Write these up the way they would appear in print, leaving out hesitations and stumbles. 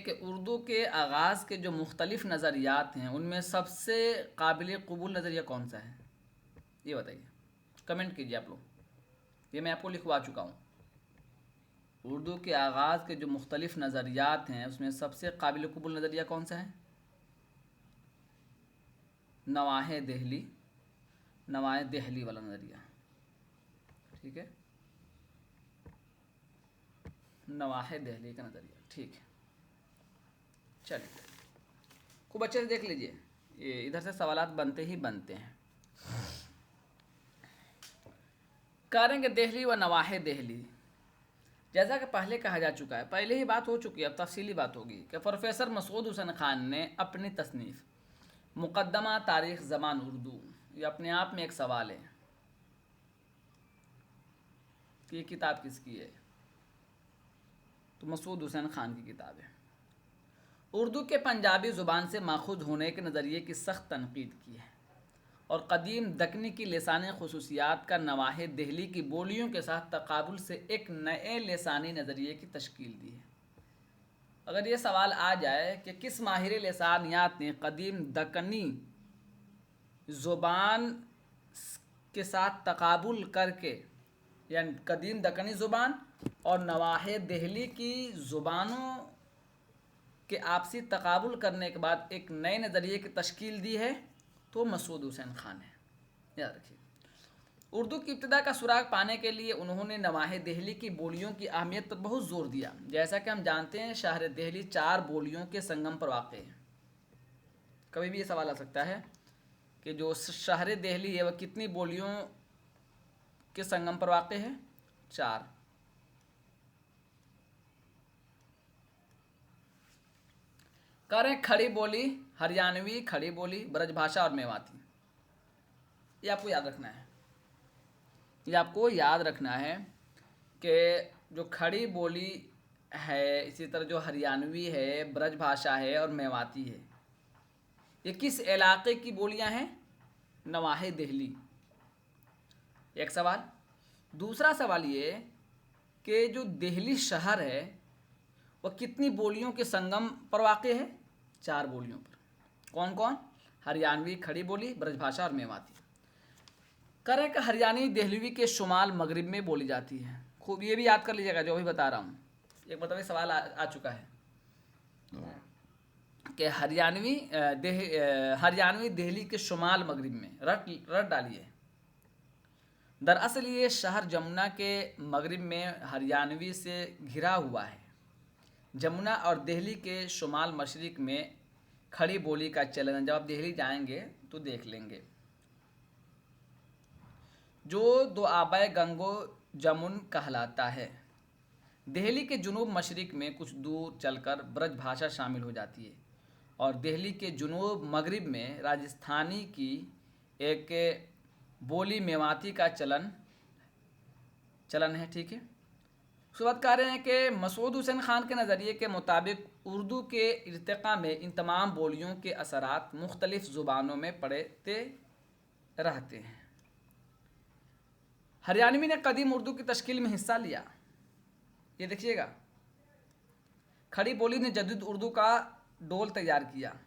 कि उर्दू के आगाज़ के जो मुख्तलिफ़ नज़रियात हैं उनमें सबसे काबिल कबूल नज़रिया कौन सा है, ये बताइए, कमेंट कीजिए आप लोग। ये मैं आपको लिखवा चुका हूँ। उर्दू के आगाज़ के जो मुख्तलिफ़ नज़रियात हैं उसमें सबसे काबिल कबूल नज़रिया कौन सा है? नवाहे दहली, नवाहे दहली वाला नज़रिया, ठीक है, नवाहे दहली का नज़रिया, ठीक है। चलिए खूब अच्छे से देख लीजिए, ये इधर से सवालात बनते ही बनते हैं। करेंगे दहली व नवाहे दहली, जैसा कि पहले कहा जा चुका है, पहले ही बात हो चुकी है, अब तफसीली बात होगी कि प्रोफेसर मसूद हुसैन खान ने अपनी तसनीफ़ मुक़द्दमा तारीख़ ज़बान उर्दू, ये अपने आप में एक सवाल है कि ये किताब किसकी है, तो मसूद हुसैन खान की किताब है। उर्दू के पंजाबी ज़ुबान से माखूज़ होने के नज़रिए की सख्त तनकीद की है और क़दीम दक्कनी की लिसानी खसूसियात का नवाहे दहली की बोलियों के साथ तकाबुल से एक नए लिसानी नज़रिए की तश्कील दी है। अगर ये सवाल आ जाए कि किस माहिर लिसानियात ने क़दीम दक्कनी ज़ुबान के साथ तकाबुल करके, यानी क़दीम दक्कनी ज़ुबान और नवाहे दहली की ज़ुबानों के आपसी तकाबुल करने के बाद एक नए नज़रिए की तश्कील दी है, तो मसूद हुसैन खान है, याद रखिए। उर्दू की इब्तिदा का सुराग पाने के लिए उन्होंने नवाहे दहली की बोलियों की अहमियत पर बहुत ज़ोर दिया। जैसा कि हम जानते हैं शहर दहली 4 बोलियों के संगम पर वाक़ है। कभी भी ये सवाल आ सकता है कि जो शहर दहली है वह कितनी बोलियों के संगम पर वाक़ है? 4। करें खड़ी बोली, हरियाणवी, खड़ी बोली, ब्रजभाषा और मेवाती। ये आपको याद रखना है, ये आपको याद रखना है कि जो खड़ी बोली है, इसी तरह जो हरियाणवी है, ब्रजभाषा है और मेवाती है, ये किस इलाके की बोलियां हैं? नवाहे दहली। एक सवाल। दूसरा सवाल ये कि जो दिल्ली शहर है वह कितनी बोलियों के संगम पर वाक़ है? 4 बोलियों पर। कौन कौन? हरियाणवी, खड़ी बोली, ब्रजभाषा और मेवाती। करें कि हरियाणवी दहलवी के शुमाल मगरिब में बोली जाती है। खूब ये भी याद कर लीजिएगा जो भी बता रहा हूँ। एक मतलब सवाल आ चुका है कि हरियाणवी दहली के शुमाल मगरिब में, रट डालिए। दरअसल ये शहर जमुना के मगरिब में हरियाणवी से घिरा हुआ है। जमुना और दिल्ली के शुमाल मशरिक में खड़ी बोली का चलन है। जब आप दिल्ली जाएंगे तो देख लेंगे। जो दो आबाए गंगो जमुन कहलाता है। दिल्ली के जुनूब मशरिक में कुछ दूर चलकर ब्रजभाषा शामिल हो जाती है और दिल्ली के जुनूब मगरिब में राजस्थानी की एक बोली मेवाती का चलन है, ठीक है। उसके बाद कह रहे हैं कि मसूद हुसैन खान के नज़रिए के मुताबिक उर्दू के इर्तिक़ा में इन तमाम बोलियों के असरात मुख्तलिफ़ ज़ुबानों में पड़ते रहते हैं। हरियाणवी ने कदीम उर्दू की तश्कील में हिस्सा लिया। ये देखिएगा, खड़ी बोली ने जदीद उर्दू का डोल तैयार किया।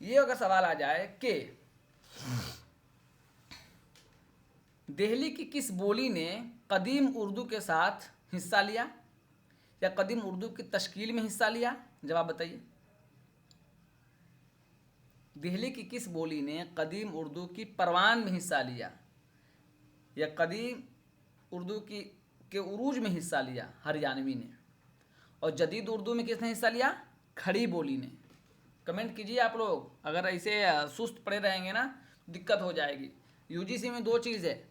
ये अगर सवाल आ जाए कि दिल्ली की किस बोली ने कदीम उर्दू के साथ हिस्सा लिया या कदीम उर्दू की तश्कील में हिस्सा लिया, जवाब बताइए। दिल्ली की किस बोली ने कदीम उर्दू की परवान में हिस्सा लिया या कदीम उर्दू के उरूज में हिस्सा लिया? हरियाणवी ने। और जदीद उर्दू में किसने हिस्सा लिया? खड़ी बोली ने। कमेंट कीजिए आप लोग। अगर ऐसे सुस्त पड़े रहेंगे ना दिक्कत हो जाएगी। यूजीसी में 2 चीज़ है,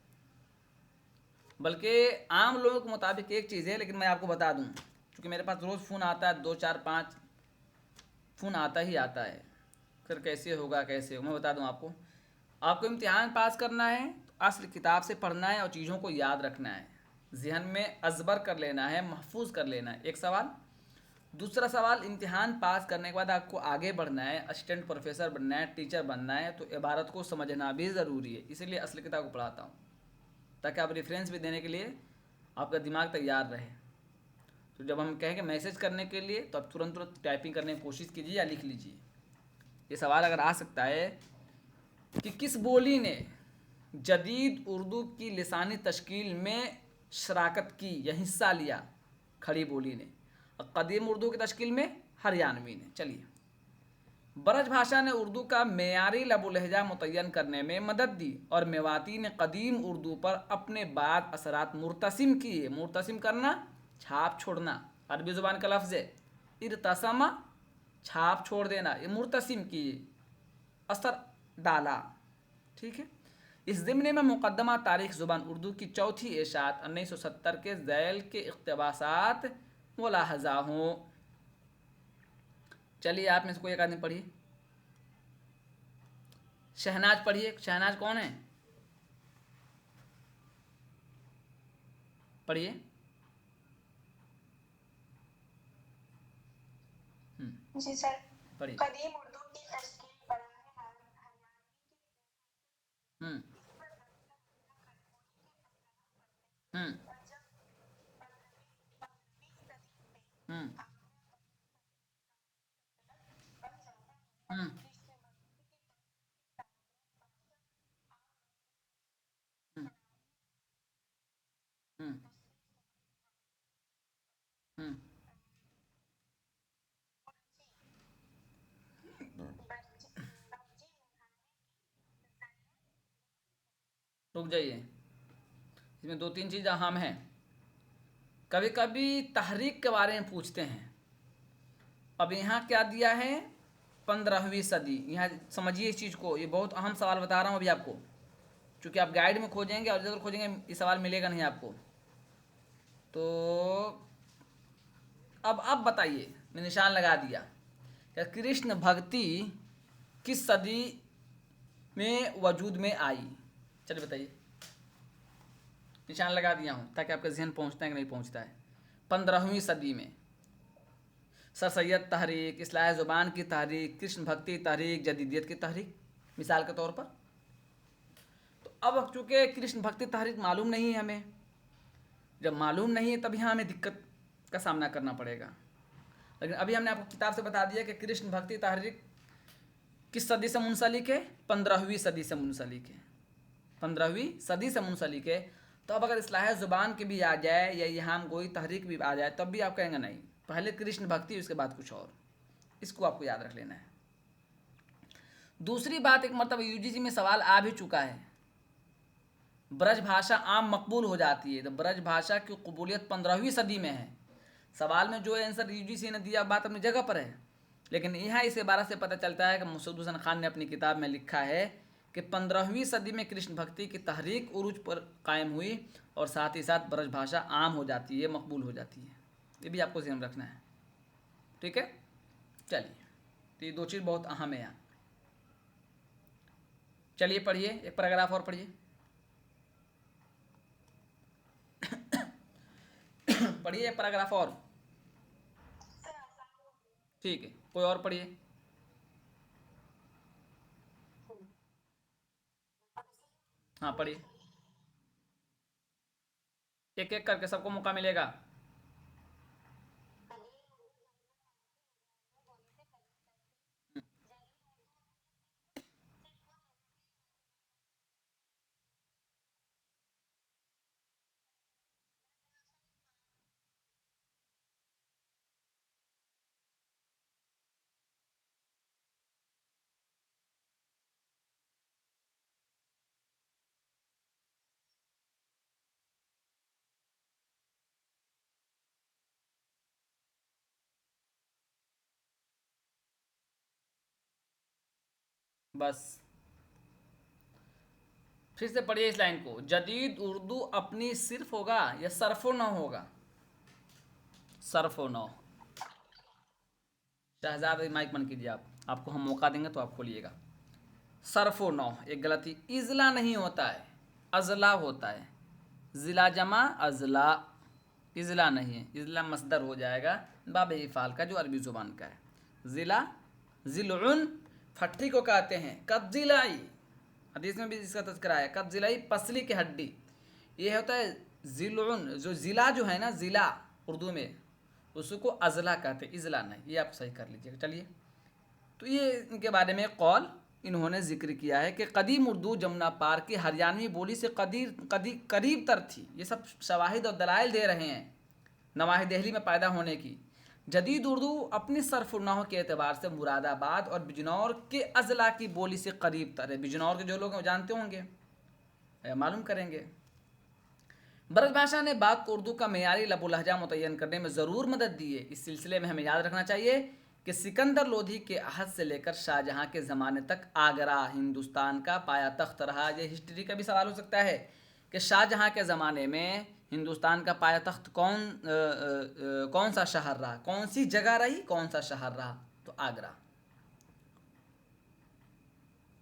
बल्कि आम लोगों के मुताबिक एक चीज़ है, लेकिन मैं आपको बता दूं क्योंकि मेरे पास रोज़ फ़ोन आता है, 2 4 5 फ़ोन आता ही आता है। फिर कैसे होगा कैसे हो, मैं बता दूं आपको इम्तिहान पास करना है तो असल किताब से पढ़ना है और चीज़ों को याद रखना है, जहन में अजबर कर लेना है, महफूज कर लेना है। एक सवाल। दूसरा सवाल, इम्तिहान पास करने के बाद आपको आगे बढ़ना है, असिस्टेंट प्रोफेसर बनना है, टीचर बनना है, तो इबारत को समझना भी ज़रूरी है। इसीलिए असल किताब को पढ़ाता हूँ ताकि आप रेफरेंस भी देने के लिए आपका दिमाग तैयार रहे। तो जब हम कहेंगे मैसेज करने के लिए तो आप तुरंत तुरंत टाइपिंग करने की कोशिश कीजिए या लिख लीजिए। ये सवाल अगर आ सकता है कि किस बोली ने जदीद उर्दू की लिसानी तश्कील में शराकत की या हिस्सा लिया, खड़ी बोली ने, और कदीम उर्दू की तश्कील में हरियाणवी ने। चलिए, ब्रज भाषा ने उर्दू का मेयारी लबो लहजा मुतय्यन करने में मदद दी और मेवाती ने कदीम उर्दू पर अपने बाद असरात मुर्तसिम किए। मुर्तसिम करना, छाप छोड़ना, अरबी ज़ुबान का लफ्ज़ है इरतसमा, छाप छोड़ देना, ये मुर्तसिम किए, असर डाला। ठीक है। इस ज़िम्ने में मुकदमा तारीख़ ज़ुबान उर्दू की चौथी इशात 1970 के ज़ैल के इक़्तिबासात मुलाहज़ा हों। चलिए, आप में से कोई एक आदमी पढ़िए। शहनाज पढ़िए। शहनाज कौन है? पढ़िए। जी सर। पढ़िए। कदीम उर्दू की तश्कील बराह हम्म हम्म हम्म हम्म हम्म हम्म हम्म रुक जाइए, इसमें दो तीन चीज़ अहम हैं। कभी कभी तहरीक के बारे में पूछते हैं। अब यहाँ क्या दिया है? 15वीं सदी। यहाँ समझिए इस चीज़ को, ये बहुत अहम सवाल बता रहा हूँ अभी आपको। चूँकि आप गाइड में खोजेंगे और जरूर खोजेंगे, ये सवाल मिलेगा नहीं आपको। तो अब बताइए, मैं निशान लगा दिया। क्या कृष्ण भक्ति किस सदी में वजूद में आई? चलिए बताइए। निशान लगा दिया हूँ ताकि आपका जहन पहुँचता है कि नहीं पहुँचता है। 15वीं सदी में सर सैयद तहरीक, इस्लाह ज़ुबान की तहरीक, कृष्ण भक्ति तहरीक, जदीदियत की तहरीक, मिसाल के तौर पर। तो अब चूँकि कृष्ण भक्ति तहरीक मालूम नहीं है हमें, जब मालूम नहीं है तब यहाँ हमें दिक्कत का सामना करना पड़ेगा। लेकिन अभी हमने आपको किताब से बता दिया कि कृष्ण भक्ति तहरीक किस सदी से मुंसलिक है? 15वीं सदी से मुंसलिक है। 15वीं सदी से मुंसलिक है। तो अब अगर इस्लाह ज़ुबान की भी आ जाए या यहाँ गोई तहरीक भी आ जाए, तब भी आप कहेंगे नहीं, पहले कृष्ण भक्ति उसके बाद कुछ और। इसको आपको याद रख लेना है। दूसरी बात, एक मतलब यूजीसी में सवाल आ भी चुका है, ब्रज भाषा आम मकबूल हो जाती है, तो ब्रज भाषा की कबूलियत 15वीं सदी में है। सवाल में जो आंसर यूजीसी ने दिया बात अपनी जगह पर है, लेकिन यहाँ इस इबारत से पता चलता है कि मसूद हुसैन खान ने अपनी किताब में लिखा है कि 15वीं सदी में कृष्ण भक्ति की तहरीक उरूज पर कायम हुई और साथ ही साथ ब्रज भाषा आम हो जाती है, मकबूल हो जाती है। ये भी आपको ध्यान रखना है। ठीक है। चलिए, तो ये दो चीज़ बहुत अहम है यहाँ। चलिए पढ़िए, एक पैराग्राफ और पढ़िए। पढ़िए एक पैराग्राफ और। ठीक है, कोई और पढ़िए। हाँ पढ़िए, एक एक करके सबको मौका मिलेगा। बस फिर से पढ़िए इस लाइन को। जदीद उर्दू अपनी सिर्फ होगा या सरफो न होगा? सरफो न। शहजाद माइक बंद कीजिए आप, आपको हम मौका देंगे तो आप खोलिएगा। सरफो नौ एक गलती, इजला नहीं होता है, अजला होता है। ज़िला जमा अजला, इजला नहीं है। इजला मसदर हो जाएगा बाब इफ़ाल का, जो अरबी ज़ुबान का है। ज़िला, ज़िलउन फट्टी को कहते हैं। कब्जिलाई, हदीस में भी इसका तज़किरा है। कब्जिलाई पसली की हड्डी, ये होता है ज़िलउन। जो ज़िला जो है ना, ज़िला उर्दू में तो उसको अजला कहते, इजला नहीं, ये आप सही कर लीजिएगा। चलिए, तो ये इनके बारे में कौल इन्होंने जिक्र किया है कि कदीम उर्दू जमुना पार की हरियाणवी बोली से करीब तर थी। ये सब शवाहिद और दलाइल दे रहे हैं नवाहि दिल्ली में पैदा होने की। जदीद उर्दू अपनी सरफुनाहों के एतबार से मुरादाबाद और बिजनौर के अजला की बोली से करीब तर है। बिजनौर के जो लोग हैं वो जानते होंगे, मालूम करेंगे। ब्रज भाषा ने बात को उर्दू का मेयारी लबो लहजा मुतय्यन करने में ज़रूर मदद दी है। इस सिलसिले में हमें याद रखना चाहिए कि सिकंदर लोधी के अहद से लेकर शाहजहां के ज़माने तक आगरा हिंदुस्तान का पाया तख्त रहा। ये हिस्ट्री का भी सवाल हो सकता है कि शाहजहां के ज़माने में हिंदुस्तान का पाया तख्त कौन सा शहर रहा, कौन सी जगह रही, कौन सा शहर रहा, तो आगरा।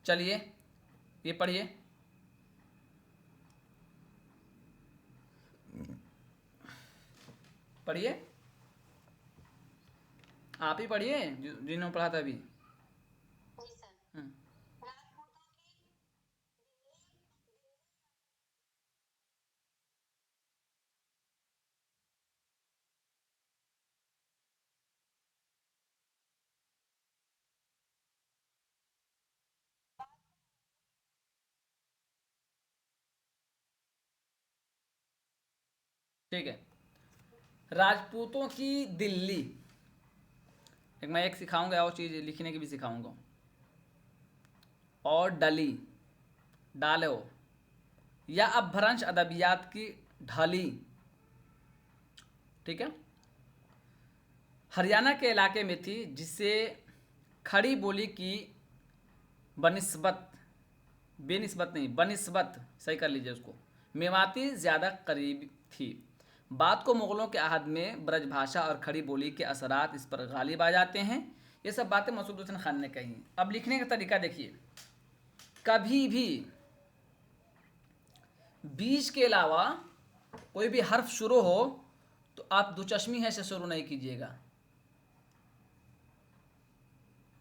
चलिए ये पढ़िए, पढ़िए, आप ही पढ़िए जिन्होंने पढ़ा था अभी। जी सर। हम्म, राजपूतों की ठीक है। राजपूतों की दिल्ली, एक मैं एक सिखाऊंगा और चीज़ लिखने की भी सिखाऊंगा। और डली, डालो, या अपभ्रंश अदबियात की ढली। ठीक है, हरियाणा के इलाके में थी, जिसे खड़ी बोली की बनिस्बत, बेनिस्बत नहीं, बनिस्बत सही कर लीजिए उसको, मेवाती ज़्यादा करीब थी। बात को मुग़लों के अहद में ब्रजभाषा और खड़ी बोली के असरात इस पर गालिब आ जाते हैं। ये सब बातें मसूद हुसैन खान ने कही हैं। अब लिखने का तरीका देखिए, कभी भी बीच के अलावा कोई भी हर्फ शुरू हो तो आप दुचश्मी है से शुरू नहीं कीजिएगा,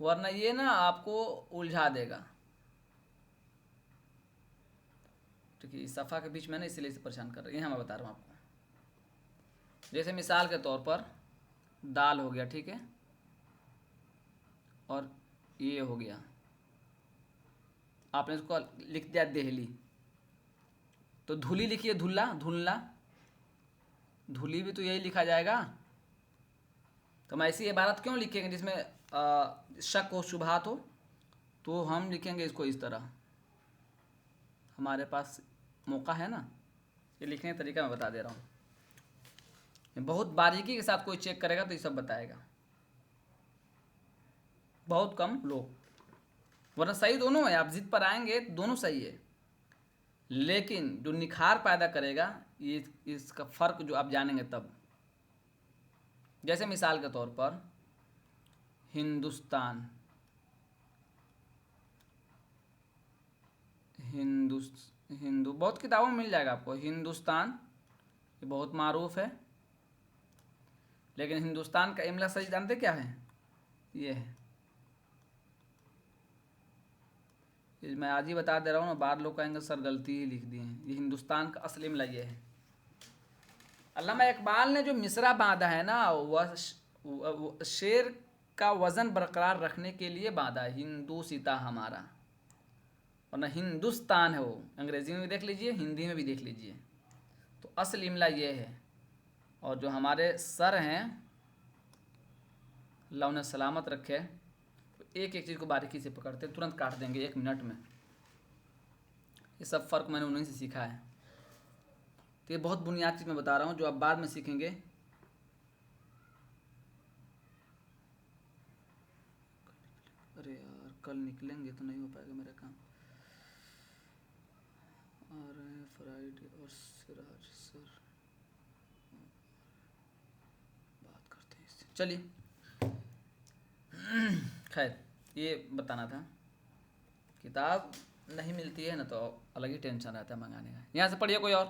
वरना ये ना आपको उलझा देगा। ठीक है, इस सफ़ा के बीच में ना इसलिए से परेशान कर रही है, मैं बता रहा हूँ आपको। जैसे मिसाल के तौर पर दाल हो गया, ठीक है, और ये हो गया, आपने इसको लिख दिया देहली, तो धुली लिखिए, धुल्ला, धुलना, धुली भी तो यही लिखा जाएगा। तो हम ऐसी इबारत क्यों लिखेंगे जिसमें शक हो, शुबहात हो, तो हम लिखेंगे इसको इस तरह। हमारे पास मौका है ना, ये लिखने का तरीका मैं बता दे रहा हूँ। बहुत बारीकी के साथ कोई चेक करेगा तो ये सब बताएगा, बहुत कम लोग, वरना सही दोनों है। आप जिद पर आएंगे तो दोनों सही है, लेकिन जो निखार पैदा करेगा ये इसका फ़र्क जो आप जानेंगे तब। जैसे मिसाल के तौर पर हिंदुस्तान, हिंदू बहुत किताबों में मिल जाएगा आपको, हिंदुस्तान ये बहुत मारूफ है, लेकिन हिंदुस्तान का इमला सही जानते क्या है? ये है, मैं आज ही बता दे रहा हूँ ना, बाद लोग कहेंगे सर गलती ही लिख दिए हैं। ये हिंदुस्तान का असली इमला ये है। अल्लामा इकबाल ने जो मिसरा बांधा है ना, वह शेर का वज़न बरकरार रखने के लिए बांधा, हिंदू सीता हमारा, और ना हिंदुस्तान है वो। अंग्रेज़ी में भी देख लीजिए, हिंदी में भी देख लीजिए, तो असल इमला ये है। और जो हमारे सर हैं, अल्लाह उन्हें सलामत रखे, तो एक एक चीज़ को बारीकी से पकड़ते, तुरंत काट देंगे 1 मिनट में। ये सब फ़र्क मैंने उन्हीं से सीखा है। तो ये बहुत बुनियादी चीज़ मैं बता रहा हूँ, जो आप बाद में सीखेंगे। अरे यार, कल निकलेंगे तो नहीं हो पाएगा मेरा काम। आ रहे हैं फ्राइडे और सिराज सर, बात करते हैं इससे। चलिए, खैर ये बताना था। किताब नहीं मिलती है ना तो अलग ही टेंशन रहता है मंगाने का। यहाँ से पढ़िए कोई और।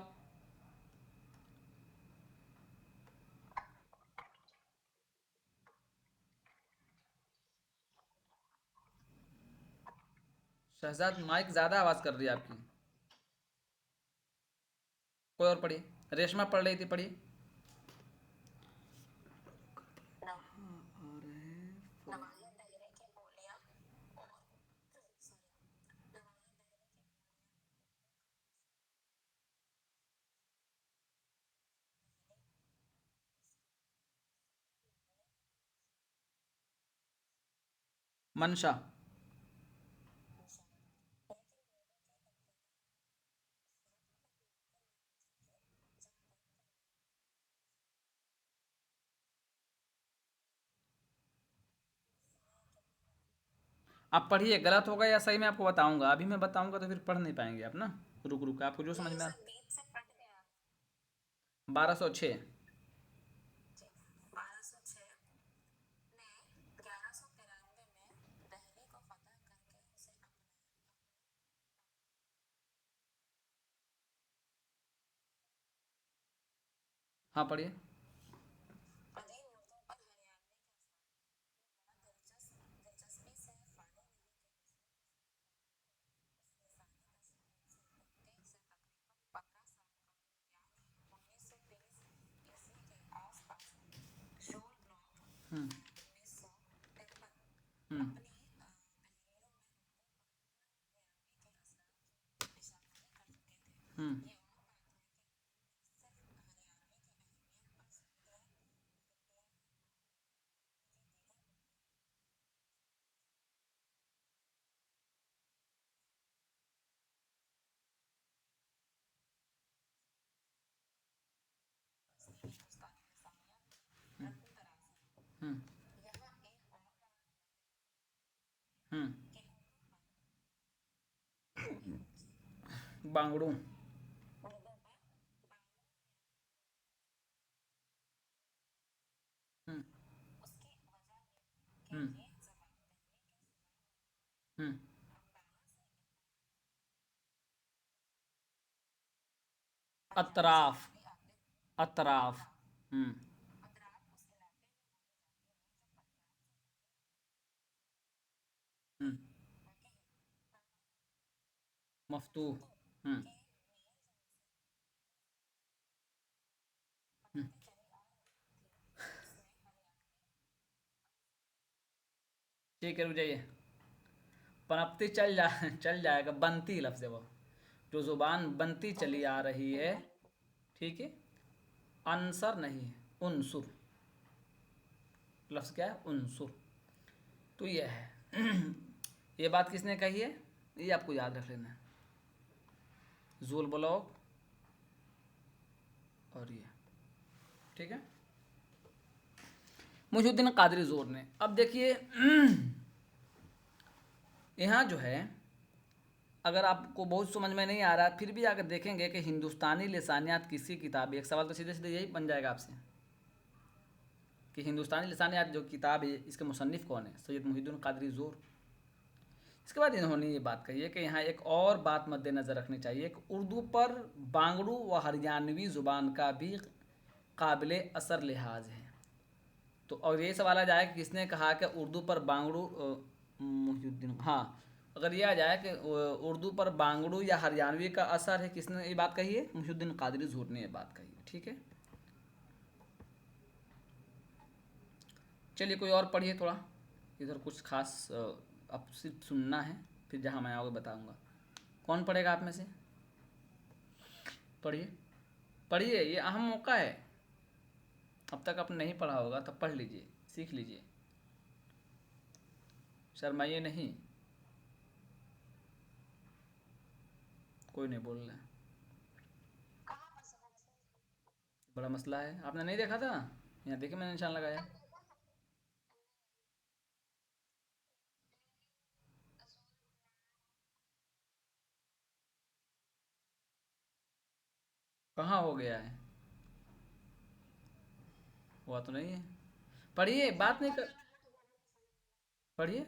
शहजाद माइक ज़्यादा आवाज़ कर रही है आपकी। कोई और पढ़िए, रेशमा पढ़ रही थी, पढ़िए। मंशा। आप पढ़िए, गलत होगा या सही मैं आपको बताऊंगा, अभी मैं बताऊंगा तो फिर पढ़ नहीं पाएंगे आप ना। रुक रुक आपको जो समझ नहीं में आ। सर, बीच से कट गया। 1206। जी। 1206 ने 1193 में दिल्ली को फतह करके उसे अपनाया। हाँ पढ़िए। कदीम उर्दू पर हरियाणवी के असर बड़ा दिलचस्पी से पढ़ने नहीं के लिसानी तस्वीर से उत्पत्ति से तकरीबन 15 साल कबल यानी 1930 ईस्वी के आसपास शोल ब्लॉक हम्म 1953 हम्म अपनी तहरीरों में उर्दू पर हरियाणवी के असरात की निशानदेही कर चुके थे। हम्म ये और बात है कि उर्दू ने सिर्फ हरियाणवी की अहमियत पर जोर दिया बल्कि दीगर असली हिंदुस्तानी लसानियात रत्न तराज है। हम्म यहाँ एक और बात हम्म कि उर्दू पर बांगड़ू। उर्दू पर बांग्ला हम्म उसकी वजह ये थी कि हम्म ये जबान दिल्ली के सूबाओं हम्म बंगाला से पंजाब से अतराफ। हिंदी आते अतराफ। अतराफ हम्म अतराफ उस इलाके में बोली जाती है जो पंजाब से हम्म बाकी है। मफ्तूह। मफ्तू हम्म के मेल जोल से हम्म पनपती चली आ रही थी। उसमें हरियाणवी ठीक है, रुक जाइए। पनपती चल जाएगा, बनती लफ्ज़ है वो। जो ज़ुबान बनती चली आ रही है, ठीक है। अनसर नहीं है, उनसुर। लफ्ज़ क्या है? उनसुर। तो ये है। ये बात किसने कही है? ये आपको याद रख लेना है। जुल ब्लॉक और ये, ठीक है। मुहिउद्दीन कादरी जोर ने। अब देखिए, यहाँ जो है, अगर आपको बहुत समझ में नहीं आ रहा फिर भी अगर देखेंगे कि हिंदुस्तानी लिसानियात किसी किताब, एक सवाल तो सीधे सीधे यही बन जाएगा आपसे कि हिंदुस्तानी लिसानियात जो किताब है इसके मुसन्निफ़ कौन है? सैयद मुहिउद्दीन कादरी जोर। इसके बाद इन्होंने ये बात कही है कि यहाँ एक और बात मद्देनज़र रखनी चाहिए कि उर्दू पर बांगड़ू व हरियाणवी ज़ुबान का भी काबिल असर लिहाज है। तो और ये सवाल आ जाए कि किसने कहा कि उर्दू पर बांगड़ू, मुहिउद्दीन, हाँ। अगर ये आ जाए कि उर्दू पर बांगड़ू या हरियाणवी का असर है, किसने ये बात कही है? मुहिउद्दीन कादरी ज़ूर ने ये बात कही है, ठीक है। चलिए कोई और पढ़िए थोड़ा, इधर कुछ खास अब सिर्फ सुनना है, फिर जहाँ मैं आगे बताऊँगा। कौन पढ़ेगा आप में से? पढ़िए पढ़िए, ये अहम मौका है। अब तक आपने नहीं पढ़ा होगा तब पढ़ लीजिए, सीख लीजिए, शर्माइए नहीं। कोई नहीं बोल रहा है। कहाँ पर से मैंने बड़ा मसला है, आपने नहीं देखा था? यहाँ देखिए मैंने निशान लगाया। कहाँ हो गया है? हुआ तो नहीं है। पढ़िए, बात नहीं कर। पढ़िए।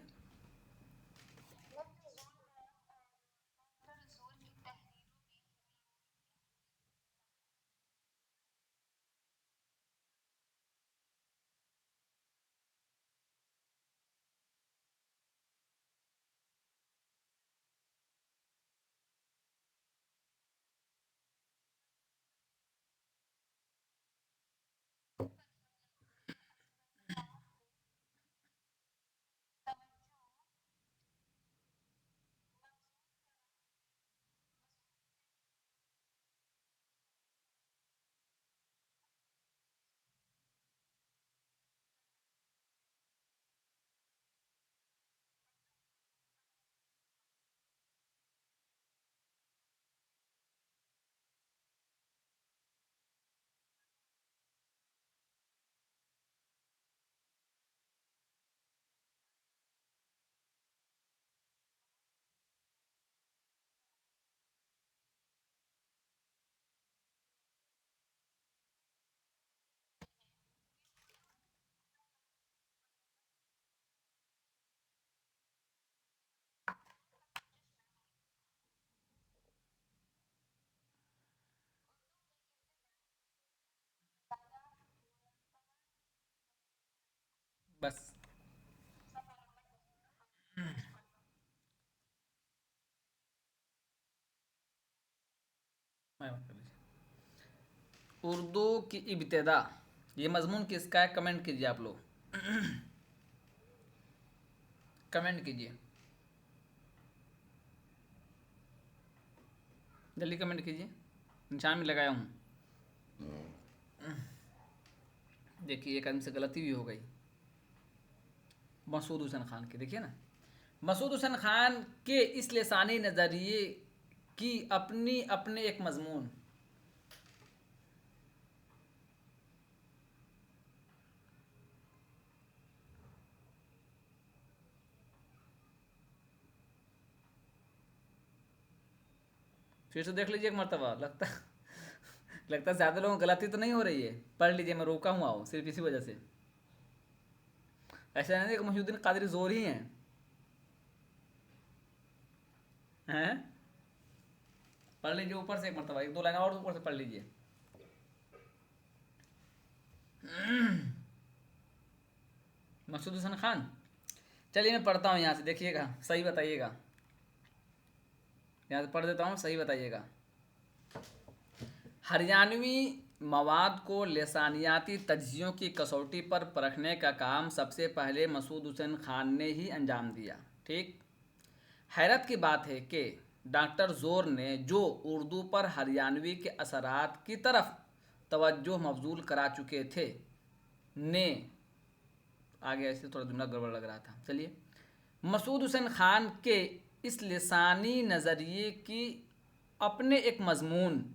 उर्दू की इब्तिदा, ये मजमून किसका है? कमेंट कीजिए आप लोग, कमेंट कीजिए, जल्दी कमेंट कीजिए, निशान में लगाया हूँ। देखिए एक आदमी से गलती भी हो गई, मसूद हुसैन खान की, देखिए ना, मसूद हुसैन खान के इस लिसानी नज़रिए की अपनी अपने एक मजमून। फिर से देख लीजिए एक मरतबा, लगता है ज़्यादा लोगों को गलती तो नहीं हो रही है। पढ़ लीजिए, मैं रोका हुआ हूँ सिर्फ इसी वजह से। ऐसा नहीं कि मोहिउद्दीन कादरी जोर ही हैं। पढ़ लीजिए ऊपर से एक मरतबा, एक दो लाइन और ऊपर से पढ़ लीजिए। मसूद हुसैन खान, चलिए मैं पढ़ता हूँ यहाँ से, देखिएगा सही बताइएगा। यहाँ से पढ़ देता हूँ, सही बताइएगा। हरियाणवी मवाद को लसानियाती तज्जियों की कसौटी पर परखने का काम सबसे पहले मसूद हुसैन खान ने ही अंजाम दिया। ठीक। हैरत की बात है कि डॉक्टर जोर ने जो उर्दू पर हरियाणवी के असरात की तरफ तवज्जो मबजूल करा चुके थे, ने आगे ऐसे थोड़ा जुमला गड़बड़ लग रहा था, चलिए, मसूद हुसैन खान के इस लिसानी नज़रिए की अपने एक मजमून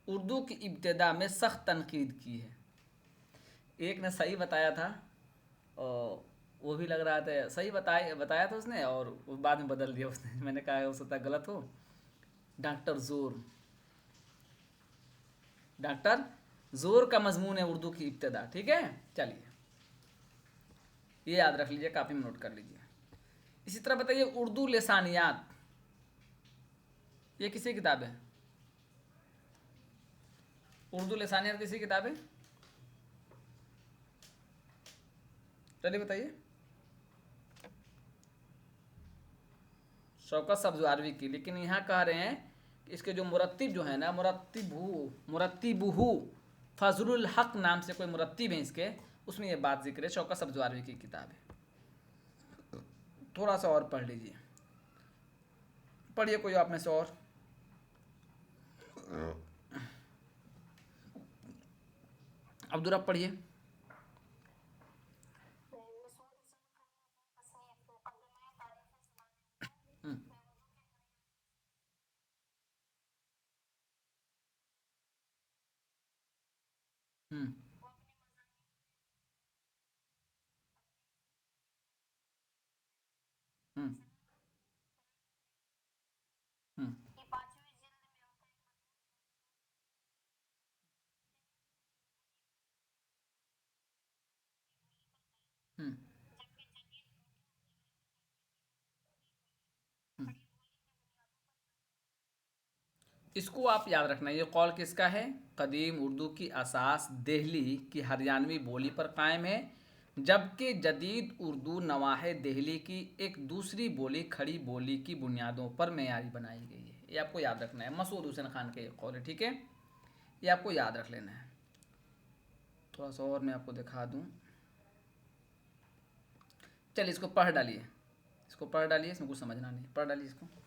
उर्दू की इब्तिदा में सख्त तनकीद की है। एक ने सही बताया था और वो भी लग रहा था सही बताया था उसने, और बाद में बदल दिया उसने। मैंने कहा हो सकता है गलत हो। डॉक्टर जोर, डॉक्टर जोर का मजमून है उर्दू की इब्तिदा। ठीक है, चलिए ये याद रख लीजिए, कापी में नोट कर लीजिए। इसी तरह बताइए उर्दू लिसानियात, ये किसी किताब है? उर्दू लिसानियात किसी किताब है? चलिए बताइए। शौकत सब्ज़वारवी की, लेकिन यहाँ कह रहे हैं कि इसके जो मुरत्तिब जो है ना, मुरत्तिबुहू फजलुल हक नाम से कोई मुरत्तिब है इसके, उसमें ये बात जिक्र है। शौकत सब्ज़वारवी की किताब है। थोड़ा सा और पढ़ लीजिए, पढ़िए कोई आप में से और। अब्दुल रब पढ़िए। मसूद हुसैन खान ने अपनी तसनीफ मुकदमे तारीफ ज़बान हम्म में उर्दू के हम्म वो अपने मज़ाहिर हम्म हम्म की 5वीं जिल्द में उनका एक हम्म जबकि जदीद हम्म। इसको आप याद रखना, ये कौल किसका है? कदीम उर्दू की असास दिल्ली की हरियाणवी बोली पर कायम है, जबकि जदीद उर्दू नवाहे दिल्ली की एक दूसरी बोली खड़ी बोली की बुनियादों पर मेयारी बनाई गई है। ये आपको याद रखना है, मसूद हुसैन खान के कौल है। ठीक है, ये आपको याद रख लेना है। थोड़ा सा और मैं आपको दिखा दूँ, चलिए इसको पढ़ डालिए, इसको पढ़ डालिए, इसमें कुछ समझना नहीं, पढ़ डालिए इसको। इसमें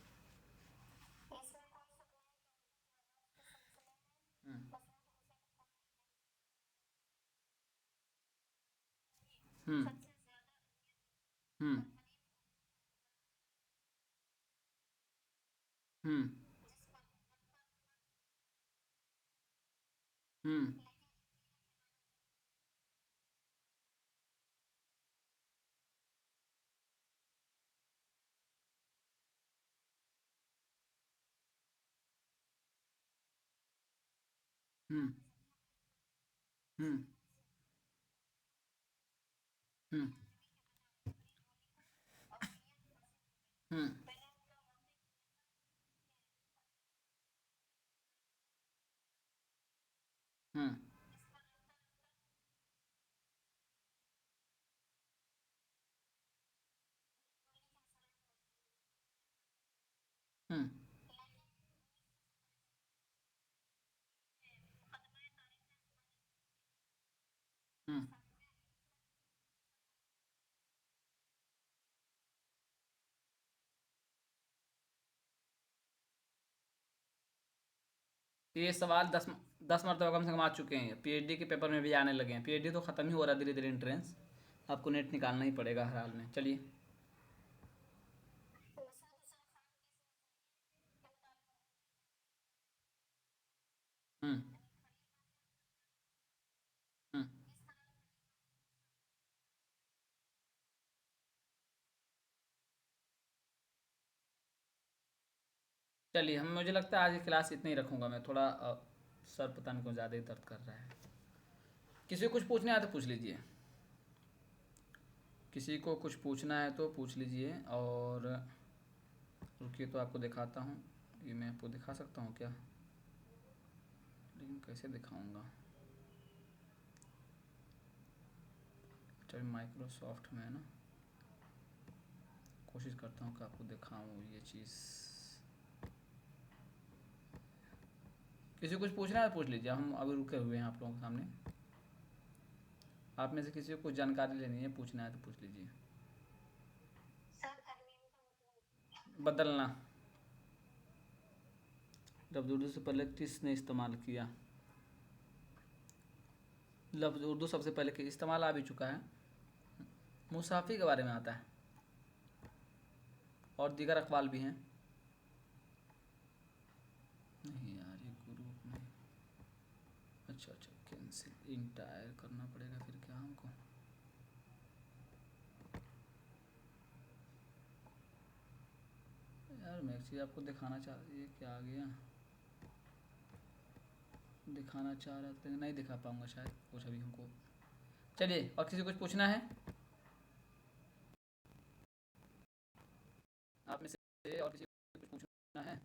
कोई शक नहीं कि उर्दू के आगाज़ के सिलसिले में हम्म मसूद हुसैन खान हम्म सबसे ज़्यादा हम्म और करीब हम्म जिस पर हम्म लेकिन हम्म हम्म हम्म हम्म पहले उनका मौलिक हम्म इस पर रफ्ता बोली के असरात हम्म लेकिन मुकदमे तारीख ये सवाल 10 मरतबा कम से कम आ चुके हैं, पीएचडी के पेपर में भी आने लगे हैं। पीएचडी तो ख़त्म ही हो रहा है धीरे धीरे एंट्रेंस, आपको नेट निकालना ही पड़ेगा हर हाल में। चलिए। हम्म। हम्म। चलिए, हम मुझे लगता है आज की क्लास इतनी ही रखूँगा मैं, थोड़ा सर पता नहीं क्यों ज़्यादा ही दर्द कर रहा है। किसी को कुछ पूछना है तो पूछ लीजिए, किसी को कुछ पूछना है तो पूछ लीजिए। और रुकिए तो आपको दिखाता हूँ, ये मैं आपको दिखा सकता हूँ क्या, लेकिन कैसे दिखाऊँगा। चलिए माइक्रोसॉफ्ट में है ना, कोशिश करता हूँ कि आपको दिखाऊँ ये चीज़। किसी को कुछ पूछना है पूछ लीजिए, हम अभी रुके हुए हैं आप लोगों के सामने। आप में से किसी को कुछ जानकारी लेनी है, पूछना है तो पूछ लीजिए। बदलना, लफ्ज़ उर्दू से पहले किसने इस्तेमाल किया? लफ्ज़ उर्दू सबसे पहले कि इस्तेमाल आ भी चुका है, मुसाफ़ी के बारे में आता है, और दीगर अक़वाल भी हैं। नहीं यार, ये ग्रुप नहीं। अच्छा, कैंसिल इंटायर करना पड़ेगा फिर क्या हमको। यार मैं एक चीज़ आपको दिखाना चाह, ये क्या आ गया, दिखाना चाह रहा था नहीं दिखा पाऊँगा शायद कुछ अभी हमको। चलिए, और किसी को कुछ पूछना है आप में से, और किसी को कुछ पूछना है?